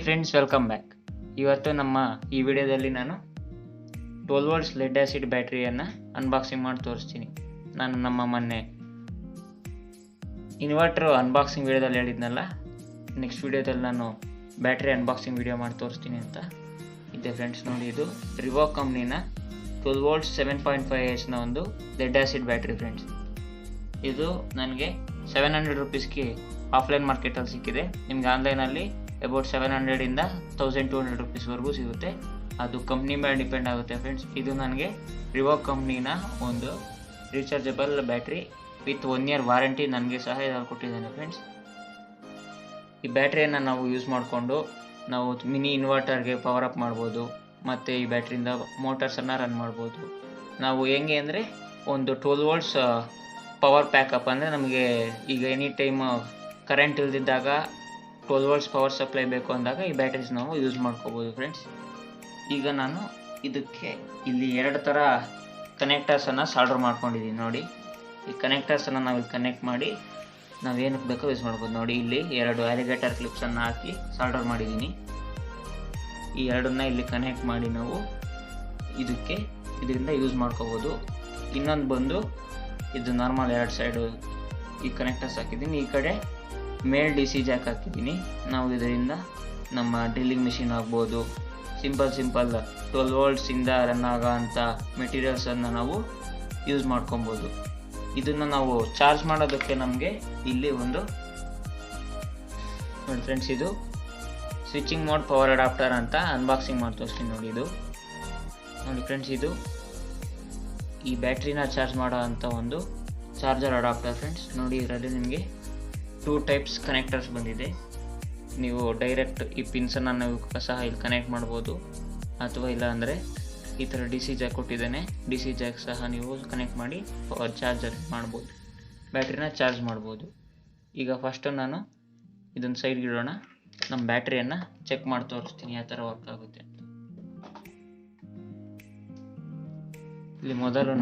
Friends, welcome back. ಇವತ್ತು ನಮ್ಮ ಈ ವಿಡಿಯೋದಲ್ಲಿ ನಾನು 12 ವೋಲ್ಟ್ಸ್ ಲೆಡ್ ಆಸಿಡ್ ಬ್ಯಾಟ್ರಿಯನ್ನು ಅನ್ಬಾಕ್ಸಿಂಗ್ ಮಾಡಿ ತೋರಿಸ್ತೀನಿ. ನಾನು ನಮ್ಮ ಮೊನ್ನೆ ಇನ್ವರ್ಟರ್ ಅನ್ಬಾಕ್ಸಿಂಗ್ ವಿಡಿಯೋದಲ್ಲಿ ಹೇಳಿದ್ನಲ್ಲ, ನೆಕ್ಸ್ಟ್ ವಿಡಿಯೋದಲ್ಲಿ ನಾನು ಬ್ಯಾಟ್ರಿ ಅನ್ಬಾಕ್ಸಿಂಗ್ ವಿಡಿಯೋ ಮಾಡಿ ತೋರಿಸ್ತೀನಿ ಅಂತ ಇದೆ. ಫ್ರೆಂಡ್ಸ್ ನೋಡಿ, ಇದು ರಿವೋ ಕಂಪ್ನಿನ 12 ವೋಲ್ಟ್ಸ್ 7.5Hನ ಒಂದು ಲೆಡ್ ಆಸಿಡ್ ಬ್ಯಾಟ್ರಿ. ಫ್ರೆಂಡ್ಸ್, ಇದು ನನಗೆ 700 ರುಪೀಸ್ಗೆ ಆಫ್ಲೈನ್ ಮಾರ್ಕೆಟಲ್ಲಿ ಸಿಕ್ಕಿದೆ. ನಿಮ್ಗೆ ಆನ್ಲೈನಲ್ಲಿ ಅಬೌಟ್ 700 1200 ರುಪೀಸ್ವರೆಗೂ ಸಿಗುತ್ತೆ. ಅದು ಕಂಪ್ನಿ ಮೇಲೆ ಡಿಪೆಂಡ್ ಆಗುತ್ತೆ. ಫ್ರೆಂಡ್ಸ್, ಇದು ನನಗೆ ರಿವೋ ಕಂಪ್ನಿನ ಒಂದು rechargeable battery with 1 year warranty ನನಗೆ ಸಹ ಇದ್ರಲ್ಲಿ ಕೊಟ್ಟಿದ್ದಾನೆ. ಫ್ರೆಂಡ್ಸ್, ಈ ಬ್ಯಾಟ್ರಿಯನ್ನು ನಾವು ಯೂಸ್ ಮಾಡಿಕೊಂಡು ನಾವು ಮಿನಿ ಇನ್ವರ್ಟರ್ಗೆ ಪವರ್ ಅಪ್ ಮಾಡ್ಬೋದು, ಮತ್ತು ಈ ಬ್ಯಾಟ್ರಿಯಿಂದ ಮೋಟರ್ಸನ್ನು ರನ್ ಮಾಡ್ಬೋದು. ನಾವು ಹೆಂಗೆ ಅಂದರೆ ಒಂದು 12 ವೋಲ್ಟ್ಸ್ ಪವರ್ ಪ್ಯಾಕಪ್ ಅಂದರೆ ನಮಗೆ ಈಗ ಎನಿ ಟೈಮ್ ಕರೆಂಟ್ ಇಲ್ದಿದ್ದಾಗ 12 ವೋಲ್ಟ್ಸ್ ಪವರ್ ಸಪ್ಲೈ ಬೇಕು ಅಂದಾಗ ಈ ಬ್ಯಾಟ್ರೀಸ್ ನಾವು ಯೂಸ್ ಮಾಡ್ಕೋಬೋದು. ಫ್ರೆಂಡ್ಸ್, ಈಗ ನಾನು ಇದಕ್ಕೆ ಇಲ್ಲಿ 2 ಥರ ಕನೆಕ್ಟರ್ಸನ್ನು ಸಾಲ್ಡರ್ ಮಾಡ್ಕೊಂಡಿದ್ದೀನಿ. ನೋಡಿ, ಈ ಕನೆಕ್ಟರ್ಸನ್ನು ನಾವು ಇಲ್ಲಿ ಕನೆಕ್ಟ್ ಮಾಡಿ ನಾವೇನಕ್ಕೆ ಬೇಕೋ ಯೂಸ್ ಮಾಡ್ಬೋದು. ನೋಡಿ, ಇಲ್ಲಿ 2 ಅಲಿಗೇಟರ್ ಕ್ಲಿಪ್ಸನ್ನು ಹಾಕಿ ಸಾಲ್ಡರ್ ಮಾಡಿದ್ದೀನಿ. ಈ 2ನ್ನ ಇಲ್ಲಿ ಕನೆಕ್ಟ್ ಮಾಡಿ ನಾವು ಇದರಿಂದ ಯೂಸ್ ಮಾಡ್ಕೋಬೋದು. ಇನ್ನೊಂದು ಬಂದು ಇದು ನಾರ್ಮಲ್ 2 ಸೈಡು ಈ ಕನೆಕ್ಟರ್ಸ್ ಹಾಕಿದ್ದೀನಿ. ಈ ಕಡೆ ಮೇಲ್ DC ಜಾಕ್ ಹಾಕಿದ್ದೀನಿ. ನಾವು ಇದರಿಂದ ನಮ್ಮ ಡ್ರಿಲ್ಲಿಂಗ್ ಮಿಷಿನ್ ಆಗ್ಬೋದು, ಸಿಂಪಲ್ 12 ವೋಲ್ಟ್ಸಿಂದ ರನ್ ಆಗೋ ಅಂಥ ಮೆಟೀರಿಯಲ್ಸನ್ನು ನಾವು ಯೂಸ್ ಮಾಡ್ಕೊಬೋದು. ಇದನ್ನು ನಾವು ಚಾರ್ಜ್ ಮಾಡೋದಕ್ಕೆ ನಮಗೆ ಇಲ್ಲಿ ಒಂದು ನೋಡಿ ಫ್ರೆಂಡ್ಸ್, ಇದು ಸ್ವಿಚಿಂಗ್ ಮೋಡ್ ಪವರ್ ಅಡಾಪ್ಟರ್ ಅಂತ ಅನ್ಬಾಕ್ಸಿಂಗ್ ಮಾಡಿ ತೋರಿಸ್ತೀನಿ. ನೋಡಿ ಫ್ರೆಂಡ್ಸ್, ಇದು ಈ ಬ್ಯಾಟ್ರಿನ ಚಾರ್ಜ್ ಮಾಡೋ ಅಂಥ ಒಂದು ಚಾರ್ಜರ್ ಅಡಾಪ್ಟರ್. ಫ್ರೆಂಡ್ಸ್ ನೋಡಿ, ಇದರಲ್ಲಿ ನಿಮಗೆ 2 ಟೈಪ್ಸ್ ಕನೆಕ್ಟರ್ಸ್ ಬಂದಿದೆ. ನೀವು ಡೈರೆಕ್ಟ್ ಈ ಪಿನ್ಸನ್ನು ನೀವು ಸಹ ಇಲ್ಲಿ ಕನೆಕ್ಟ್ ಮಾಡ್ಬೋದು, ಅಥವಾ ಇಲ್ಲ ಅಂದರೆ ಈ ಥರ DC ಜಾಕ್ ಕೊಟ್ಟಿದ್ದೇನೆ. DC ಜಾಕ್ ಸಹ ನೀವು ಕನೆಕ್ಟ್ ಮಾಡಿ ಚಾರ್ಜರ್ ಮಾಡ್ಬೋದು, ಬ್ಯಾಟ್ರಿನ ಚಾರ್ಜ್ ಮಾಡ್ಬೋದು. ಈಗ ಫಸ್ಟು ನಾನು ಇದನ್ನು ಸೈಡ್ಗೆ ಇಡೋಣ. ನಮ್ಮ ಬ್ಯಾಟ್ರಿಯನ್ನು ಚೆಕ್ ಮಾಡಿ ತೋರಿಸ್ತೀನಿ ಯಾವ ಥರ ವರ್ಕ್ ಆಗುತ್ತೆ ಅಂತ. ಇಲ್ಲಿ ಮೊದಲು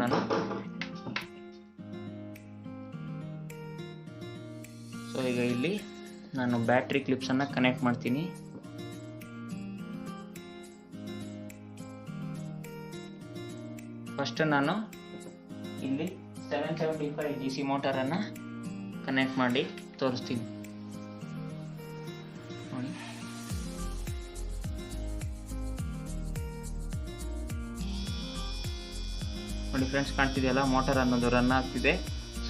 ಈಗ ಇಲ್ಲಿ ನಾನು ಬ್ಯಾಟ್ರಿ ಕ್ಲಿಪ್ಸನ್ನು ಕನೆಕ್ಟ್ ಮಾಡ್ತೀನಿ. ಫಸ್ಟ್ ನಾನು ಇಲ್ಲಿ 775 DC ಮೋಟರನ್ನು ಕನೆಕ್ಟ್ ಮಾಡಿ ತೋರಿಸ್ತೀನಿ. ನೋಡಿ ಫ್ರೆಂಡ್ಸ್, ಕಾಣ್ತಿದೆಯಲ್ಲ, ಮೋಟರ್ ಅನ್ನೋದು ರನ್ ಆಗ್ತಿದೆ.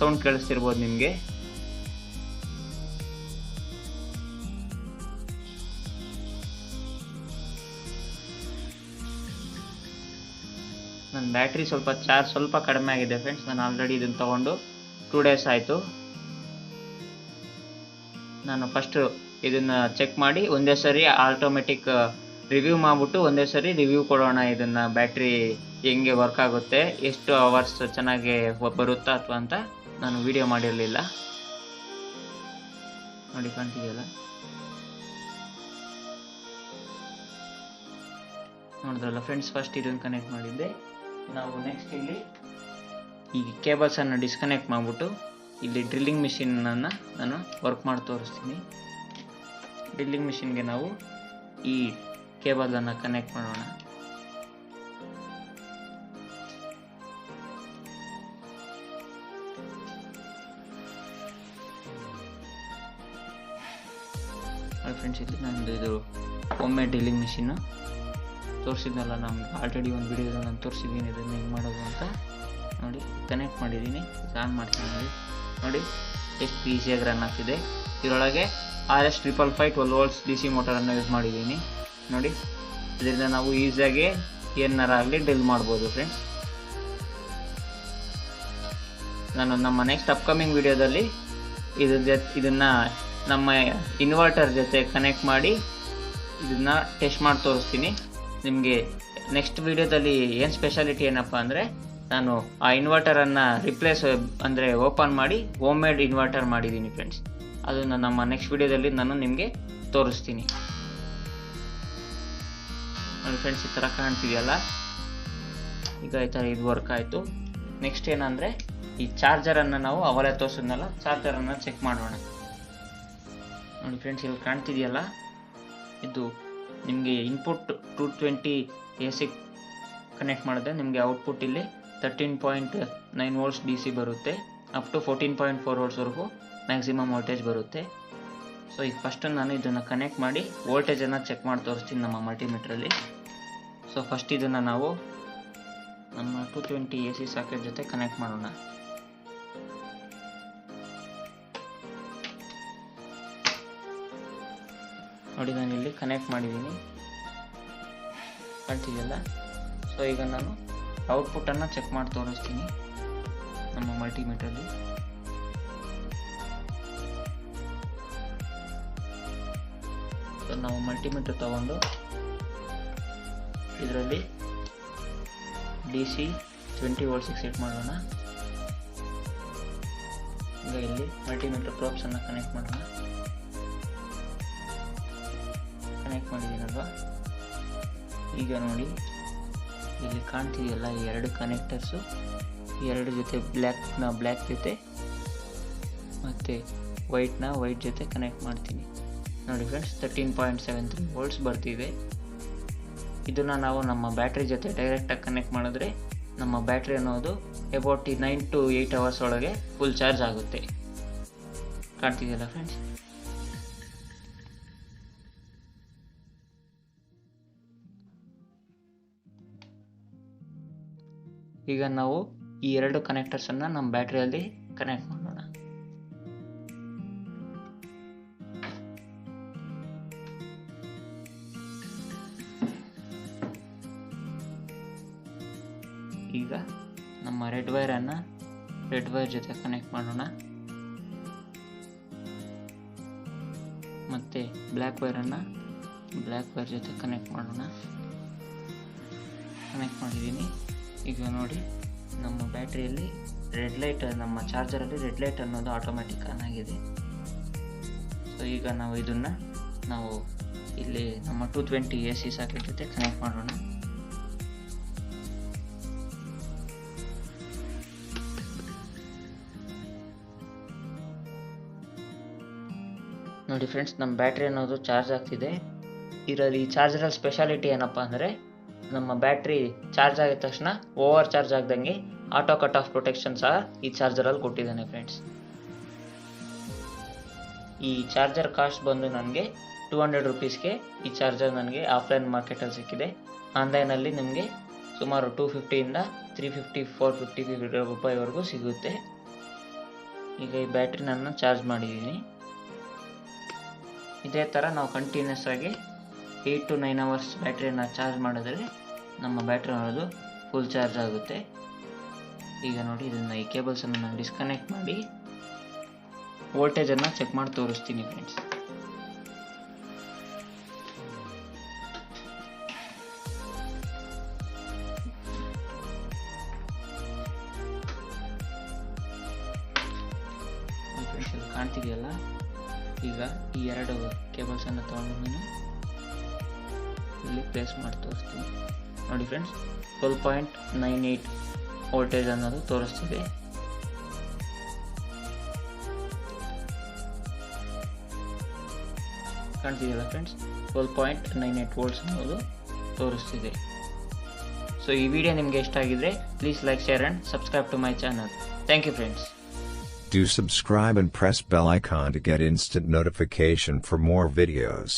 ಸೌಂಡ್ ಕೇಳಿಸ್ತಿರ್ಬೋದು ನಿಮಗೆ. ನನ್ನ ಬ್ಯಾಟ್ರಿ ಚಾರ್ಜ್ ಸ್ವಲ್ಪ ಕಡಿಮೆ ಆಗಿದೆ. ಫ್ರೆಂಡ್ಸ್, ನಾನು ಆಲ್ರೆಡಿ ಇದನ್ನು ತೊಗೊಂಡು 2 ಡೇಸ್ ಆಯಿತು. ನಾನು ಫಸ್ಟು ಇದನ್ನು ಚೆಕ್ ಮಾಡಿ ಒಂದೇ ಸರಿ ಆಟೋಮೆಟಿಕ್ ರಿವ್ಯೂ ಮಾಡಿಬಿಟ್ಟು ಒಂದೇ ಸರಿ ರಿವ್ಯೂ ಕೊಡೋಣ. ಇದನ್ನು ಬ್ಯಾಟ್ರಿ ಹೆಂಗೆ ವರ್ಕ್ ಆಗುತ್ತೆ, ಎಷ್ಟು ಅವರ್ಸ್ ಚೆನ್ನಾಗಿ ಬರುತ್ತಾ ಅಥವಾ ಅಂತ ನಾನು ವಿಡಿಯೋ ಮಾಡಿರಲಿಲ್ಲ. ನೋಡಿ, ಕಾಣ್ತಿದೆಯಲ್ಲ, ನೋಡಿದ್ರಲ್ಲ ಫ್ರೆಂಡ್ಸ್. ಫಸ್ಟ್ ಇದನ್ನು ಕನೆಕ್ಟ್ ಮಾಡಿದ್ದೆ. ನಾವು ನೆಕ್ಸ್ಟ್ ಇಲ್ಲಿ ಈ ಕೇಬಲ್ಸನ್ನು ಡಿಸ್ಕನೆಕ್ಟ್ ಮಾಡಿಬಿಟ್ಟು ಇಲ್ಲಿ ಡ್ರಿಲ್ಲಿಂಗ್ ಮಿಷಿನನ್ನು ನಾನು ವರ್ಕ್ ಮಾಡಿ ತೋರಿಸ್ತೀನಿ. ಡ್ರಿಲ್ಲಿಂಗ್ ಮಿಷಿನ್ಗೆ ನಾವು ಈ ಕೇಬಲನ್ನು ಕನೆಕ್ಟ್ ಮಾಡೋಣ. ಫ್ರೆಂಡ್ಸ್, ಇಲ್ಲಿ ನಂದು ಇದು ಒಮ್ಮೆ ಡ್ರಿಲ್ಲಿಂಗ್ ಮಿಷಿನ್ನು ತೋರಿಸಿದ್ನಲ್ಲ, ನಮ್ಗೆ ಆಲ್ರೆಡಿ ಒಂದು ವಿಡಿಯೋದಲ್ಲಿ ನಾನು ತೋರಿಸಿದ್ದೀನಿ ಇದನ್ನು ಹೆಂಗೆ ಮಾಡೋದು ಅಂತ. ನೋಡಿ, ಕನೆಕ್ಟ್ ಮಾಡಿದ್ದೀನಿ. ಆನ್ ಮಾಡ್ತೀನಿ. ನೋಡಿ ಎಷ್ಟು ಈಸಿಯಾಗಿ ರನ್ ಆಗ್ತಿದೆ. ಇದರೊಳಗೆ RS555 12 ವೋಲ್ಟ್ಸ್ DC ಮೋಟರನ್ನು ಯೂಸ್ ಮಾಡಿದ್ದೀನಿ. ನೋಡಿ, ಇದರಿಂದ ನಾವು ಈಸಿಯಾಗಿ ಏನಾರ ಆಗಲಿ ಡ್ರಿಲ್ ಮಾಡ್ಬೋದು. ಫ್ರೆಂಡ್ಸ್, ನಾನು ನಮ್ಮ ನೆಕ್ಸ್ಟ್ ಅಪ್ಕಮಿಂಗ್ ವಿಡಿಯೋದಲ್ಲಿ ಇದನ್ನು ನಮ್ಮ ಇನ್ವರ್ಟರ್ ಜೊತೆ ಕನೆಕ್ಟ್ ಮಾಡಿ ಇದನ್ನು ಟೆಸ್ಟ್ ಮಾಡಿ ತೋರಿಸ್ತೀನಿ ನಿಮಗೆ. ನೆಕ್ಸ್ಟ್ ವಿಡಿಯೋದಲ್ಲಿ ಏನು ಸ್ಪೆಷಾಲಿಟಿ ಏನಪ್ಪ ಅಂದರೆ, ನಾನು ಆ ಇನ್ವರ್ಟರನ್ನು ರಿಪ್ಲೇಸ್ ಅಂದರೆ ಓಪನ್ ಮಾಡಿ ಹೋಮ್ ಮೇಡ್ ಇನ್ವರ್ಟರ್ ಮಾಡಿದ್ದೀನಿ. ಫ್ರೆಂಡ್ಸ್, ಅದನ್ನು ನಮ್ಮ ನೆಕ್ಸ್ಟ್ ವಿಡಿಯೋದಲ್ಲಿ ನಾನು ನಿಮಗೆ ತೋರಿಸ್ತೀನಿ. ನೋಡಿ ಫ್ರೆಂಡ್ಸ್, ಈ ಥರ ಕಾಣ್ತಿದೆಯಲ್ಲ. ಈಗ ಈ ಥರ ಇದು ವರ್ಕ್ ಆಯಿತು. ನೆಕ್ಸ್ಟ್ ಏನಂದರೆ, ಈ ಚಾರ್ಜರನ್ನು ನಾವು ಅವಲೇ ತೋರಿಸಿದ್ನಲ್ಲ, ಚಾರ್ಜರನ್ನು ಚೆಕ್ ಮಾಡೋಣ. ನೋಡಿ ಫ್ರೆಂಡ್ಸ್, ಇಲ್ಲಿ ಕಾಣ್ತಿದೆಯಲ್ಲ, ಇದು ನಿಮಗೆ ಇನ್ಪುಟ್ 220 AC ಕನೆಕ್ಟ್ ಮಾಡಿದ್ರೆ ನಿಮಗೆ ಔಟ್ಪುಟ್ ಇಲ್ಲಿ 13.9 ವೋಲ್ಟ್ಸ್ DC ಬರುತ್ತೆ. ಅಪ್ ಟು 14.4 ವೋಲ್ಟ್ಸ್ವರೆಗೂ ಮ್ಯಾಕ್ಸಿಮಮ್ ವೋಲ್ಟೇಜ್ ಬರುತ್ತೆ. ಸೊ ಈಗ ಫಸ್ಟ್ ನಾನು ಇದನ್ನು ಕನೆಕ್ಟ್ ಮಾಡಿ ವೋಲ್ಟೇಜನ್ನು ಚೆಕ್ ಮಾಡಿ ತೋರಿಸ್ತೀನಿ ನಮ್ಮ ಮಲ್ಟಿಮೀಟ್ರಲ್ಲಿ. ಸೊ ಫಸ್ಟ್ ಇದನ್ನು ನಾವು ನಮ್ಮ 220 AC ಸಾಕೆಟ್ ಜೊತೆ ಕನೆಕ್ಟ್ ಮಾಡೋಣ. ನೋಡಿ ನಾನು ಇಲ್ಲಿ ಕನೆಕ್ಟ್ ಮಾಡಿದ್ದೀನಿ, ಕಾಣ್ತಿದೆಯಲ್ಲ. ಸೊ ಈಗ ನಾನು ಔಟ್ಪುಟ್ಟನ್ನು ಚೆಕ್ ಮಾಡಿ ತೋರಿಸ್ತೀನಿ ನಮ್ಮ ಮಲ್ಟಿಮೀಟ್ರಲ್ಲಿ. ಸೊ ನಾವು ಮಲ್ಟಿಮೀಟರ್ ತಗೊಂಡು ಇದರಲ್ಲಿ DC 20 ವೋಲ್ಟ್ಸಿಗೆ ಸೆಟ್ ಮಾಡೋಣ. ಈಗ ಇಲ್ಲಿ ಮಲ್ಟಿಮೀಟರ್ ಪ್ರೋಬ್ಸನ್ನು ಕನೆಕ್ಟ್ ಮಾಡೋಣ. ಕನೆಕ್ಟ್ ಮಾಡಿದ್ದೀನಲ್ವಾ. ಈಗ ನೋಡಿ ಇಲ್ಲಿ ಕಾಣ್ತಿದೆಯಲ್ಲ ಈ ಎರಡು ಕನೆಕ್ಟರ್ಸು, ಎರಡು ಜೊತೆ ಬ್ಲ್ಯಾಕ್ ಜೊತೆ ಮತ್ತು ವೈಟ್ ಜೊತೆ ಕನೆಕ್ಟ್ ಮಾಡ್ತೀನಿ. ನೋಡಿ ಫ್ರೆಂಡ್ಸ್ 13.73 ವೋಲ್ಟ್ಸ್ ಬರ್ತಿದೆ. ಇದನ್ನು ನಾವು ನಮ್ಮ ಬ್ಯಾಟ್ರಿ ಜೊತೆ ಡೈರೆಕ್ಟಾಗಿ ಕನೆಕ್ಟ್ ಮಾಡಿದ್ರೆ ನಮ್ಮ ಬ್ಯಾಟ್ರಿ ಅನ್ನೋದು ಅಬೌಟ್ 9 to 8 ಅವರ್ಸ್ ಒಳಗೆ ಫುಲ್ ಚಾರ್ಜ್ ಆಗುತ್ತೆ. ಕಾಣ್ತಿದೆಯಲ್ಲ ಫ್ರೆಂಡ್ಸ್. ಈಗ ನಾವು ಈ ಎರಡು ಕನೆಕ್ಟರ್ಸನ್ನು ನಮ್ಮ ಬ್ಯಾಟ್ರಿಯಲ್ಲಿ ಕನೆಕ್ಟ್ ಮಾಡೋಣ. ಈಗ ನಮ್ಮ ರೆಡ್ ವೈರ್ ಜೊತೆ ಕನೆಕ್ಟ್ ಮಾಡೋಣ. ಮತ್ತು ಬ್ಲ್ಯಾಕ್ ವೈರ್ ಜೊತೆ ಕನೆಕ್ಟ್ ಮಾಡೋಣ. ಕನೆಕ್ಟ್ ಮಾಡಿದ್ದೀನಿ. ಈಗ ನೋಡಿ ನಮ್ಮ ಬ್ಯಾಟ್ರಿಯಲ್ಲಿ ರೆಡ್ ಲೈಟ್, ನಮ್ಮ ಚಾರ್ಜರಲ್ಲಿ ರೆಡ್ ಲೈಟ್ ಅನ್ನೋದು ಆಟೋಮ್ಯಾಟಿಕ್ ಆನ್ ಆಗಿದೆ. ಸೊ ಈಗ ನಾವು ಇದನ್ನು ಇಲ್ಲಿ ನಮ್ಮ 220 AC ಸಾಕೆಟ್ ಜೊತೆ ಕನೆಕ್ಟ್ ಮಾಡೋಣ. ನೋಡಿ ಫ್ರೆಂಡ್ಸ್, ನಮ್ಮ ಬ್ಯಾಟ್ರಿ ಅನ್ನೋದು ಚಾರ್ಜ್ ಆಗ್ತಿದೆ. ಈ ಚಾರ್ಜರಲ್ಲಿ ಸ್ಪೆಷಾಲಿಟಿ ಏನಪ್ಪ ಅಂದರೆ, ನಮ್ಮ ಬ್ಯಾಟ್ರಿ ಚಾರ್ಜ್ ಆಗಿದ ತಕ್ಷಣ ಓವರ್ ಚಾರ್ಜ್ ಆಗ್ದಂಗೆ ಆಟೋ ಕಟ್ ಆಫ್ ಪ್ರೊಟೆಕ್ಷನ್ ಸಹ ಈ ಚಾರ್ಜರಲ್ಲಿ ಕೊಟ್ಟಿದ್ದಾನೆ ಫ್ರೆಂಡ್ಸ್. ಈ ಚಾರ್ಜರ್ ಕಾಸ್ಟ್ ಬಂದು ನನಗೆ 200 ರುಪೀಸ್ಗೆ ಈ ಚಾರ್ಜರ್ ನನಗೆ ಆಫ್ಲೈನ್ ಮಾರ್ಕೆಟಲ್ಲಿ ಸಿಕ್ಕಿದೆ. ಆನ್ಲೈನಲ್ಲಿ ನಿಮಗೆ ಸುಮಾರು 250 350 450 ರೂಪಾಯಿವರೆಗೂ ಸಿಗುತ್ತೆ. ಈಗ ಈ ಬ್ಯಾಟ್ರಿ ನಾನು ಚಾರ್ಜ್ ಮಾಡಿದ್ದೀನಿ. ಇದೇ ಥರ ನಾವು ಕಂಟಿನ್ಯೂಸ್ ಆಗಿ 8 to 9 ಅವರ್ಸ್ ಬ್ಯಾಟ್ರಿಯನ್ನು ಚಾರ್ಜ್ ಮಾಡಿದ್ರೆ ನಮ್ಮ ಬ್ಯಾಟ್ರಿ ಅನ್ನೋದು ಫುಲ್ ಚಾರ್ಜ್ ಆಗುತ್ತೆ. ಈಗ ನೋಡಿ ಈ ಕೇಬಲ್ಸನ್ನು ನಾನು ಡಿಸ್ಕನೆಕ್ಟ್ ಮಾಡಿ ವೋಲ್ಟೇಜನ್ನು ಚೆಕ್ ಮಾಡಿ ತೋರಿಸ್ತೀನಿ ಫ್ರೆಂಡ್ಸ್. ಕಾಣ್ತಿದೆಯಲ್ಲ, ಈಗ ಈ ಎರಡು ಕೇಬಲ್ಸನ್ನು ತಗೊಂಡು ನಾನು ಇಲ್ಲಿ ಪ್ಲೇಸ್ ಮಾಡಿ ತೋರಿಸ್ತೀನಿ. ನೋಡಿ ಫ್ರೆಂಡ್ಸ್, 12.98 ವೋಲ್ಟೇಜ್ ಅನ್ನೋದು ತೋರಿಸ್ತಿದೆ. ಕಾಣ್ತಿದೆಯಲ್ಲ ಫ್ರೆಂಡ್ಸ್, 12.98 ವೋಲ್ಟ್ಸ್ ಅನ್ನೋದು ತೋರಿಸ್ತಿದೆ. ಸೊ ಈ ವಿಡಿಯೋ ನಿಮಗೆ ಇಷ್ಟ ಆಗಿದ್ರೆ please like, share and subscribe to my channel. Thank you friends. Do subscribe and press bell icon to get instant notification for more videos.